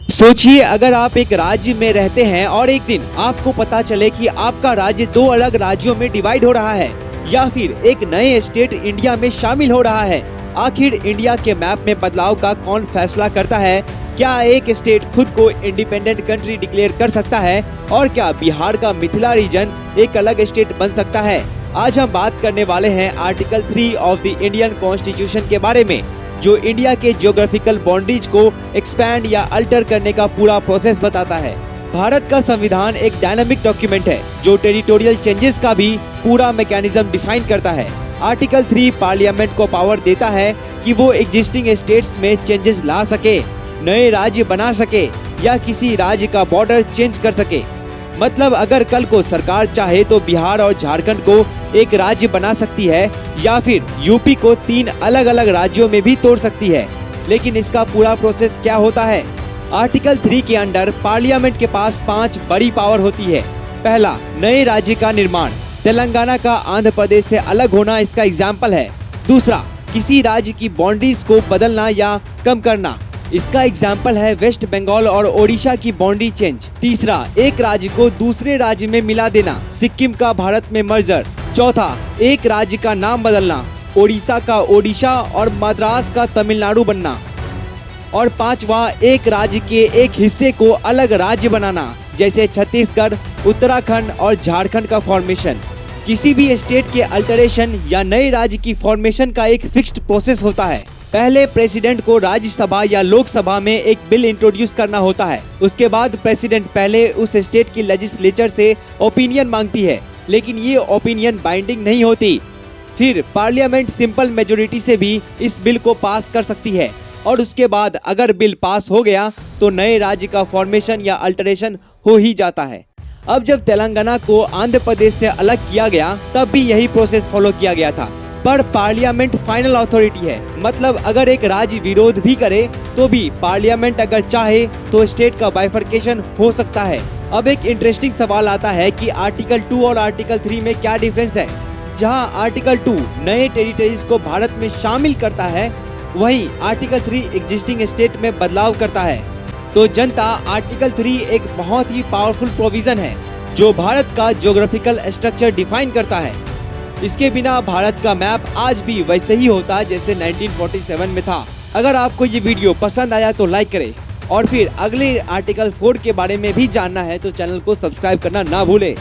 सोचिए अगर आप एक राज्य में रहते हैं और एक दिन आपको पता चले कि आपका राज्य दो अलग राज्यों में डिवाइड हो रहा है या फिर एक नए स्टेट इंडिया में शामिल हो रहा है। आखिर इंडिया के मैप में बदलाव का कौन फैसला करता है? क्या एक स्टेट खुद को इंडिपेंडेंट कंट्री डिक्लेयर कर सकता है? और क्या बिहार का मिथिला रीजन एक अलग स्टेट बन सकता है? आज हम बात करने वाले हैं article 3 of the Indian constitution के बारे में, जो इंडिया के ज्योग्राफिकल बाउंड्रीज को एक्सपैंड या अल्टर करने का पूरा प्रोसेस बताता है। भारत का संविधान एक डायनामिक डॉक्यूमेंट है जो टेरिटोरियल चेंजेस का भी पूरा मैकेनिज्म डिफाइन करता है। आर्टिकल 3 पार्लियामेंट को पावर देता है कि वो एग्जिस्टिंग स्टेट्स में चेंजेस ला सके, नए राज्य बना सके या किसी राज्य का बॉर्डर चेंज कर सके। मतलब अगर कल को सरकार चाहे तो बिहार और झारखंड को एक राज्य बना सकती है या फिर यूपी को 3 अलग अलग राज्यों में भी तोड़ सकती है। लेकिन इसका पूरा प्रोसेस क्या होता है? आर्टिकल 3 के अंडर पार्लियामेंट के पास 5 बड़ी पावर होती है। पहला, नए राज्य का निर्माण। तेलंगाना का आंध्र प्रदेश से अलग होना इसका एग्जाम्पल है। दूसरा, किसी राज्य की बाउंड्रीज को बदलना या कम करना। इसका एग्जाम्पल है वेस्ट बंगाल और ओडिशा की बाउंड्री चेंज। तीसरा, एक राज्य को दूसरे राज्य में मिला देना, सिक्किम का भारत में मर्जर। चौथा, एक राज्य का नाम बदलना, ओडिशा का ओडिशा और मद्रास का तमिलनाडु बनना। और पांचवा, एक राज्य के एक हिस्से को अलग राज्य बनाना, जैसे छत्तीसगढ़, उत्तराखंड और झारखंड का फॉर्मेशन। किसी भी स्टेट के अल्टरेशन या नए राज्य की फॉर्मेशन का एक फिक्स्ड प्रोसेस होता है। पहले प्रेसिडेंट को राज्यसभा या लोकसभा में एक बिल इंट्रोड्यूस करना होता है। उसके बाद प्रेसिडेंट पहले उस स्टेट की लेजिस्लेचर से ओपिनियन मांगती है, लेकिन ये ओपिनियन बाइंडिंग नहीं होती। फिर पार्लियामेंट सिंपल मेजोरिटी से भी इस बिल को पास कर सकती है और उसके बाद अगर बिल पास हो गया तो नए राज्य का फॉर्मेशन या अल्टरेशन हो ही जाता है। अब जब तेलंगाना को आंध्र प्रदेश से अलग किया गया तब भी यही प्रोसेस फॉलो किया गया था, पर पार्लियामेंट फाइनल अथॉरिटी है। मतलब अगर एक राज्य विरोध भी करे तो भी पार्लियामेंट अगर चाहे तो स्टेट का बाइफर्केशन हो सकता है। अब एक इंटरेस्टिंग सवाल आता है कि आर्टिकल 2 और आर्टिकल 3 में क्या डिफरेंस है। जहां आर्टिकल 2 नए टेरिटरीज को भारत में शामिल करता है, वहीं आर्टिकल 3 एग्जिस्टिंग स्टेट में बदलाव करता है। तो जनता, आर्टिकल 3 एक बहुत ही पावरफुल प्रोविजन है जो भारत का ज्योग्राफिकल स्ट्रक्चर डिफाइन करता है। इसके बिना भारत का मैप आज भी वैसे ही होता जैसे 1947 में था। अगर आपको ये वीडियो पसंद आया तो लाइक करें और फिर अगले आर्टिकल 4 के बारे में भी जानना है तो चैनल को सब्सक्राइब करना ना भूलें।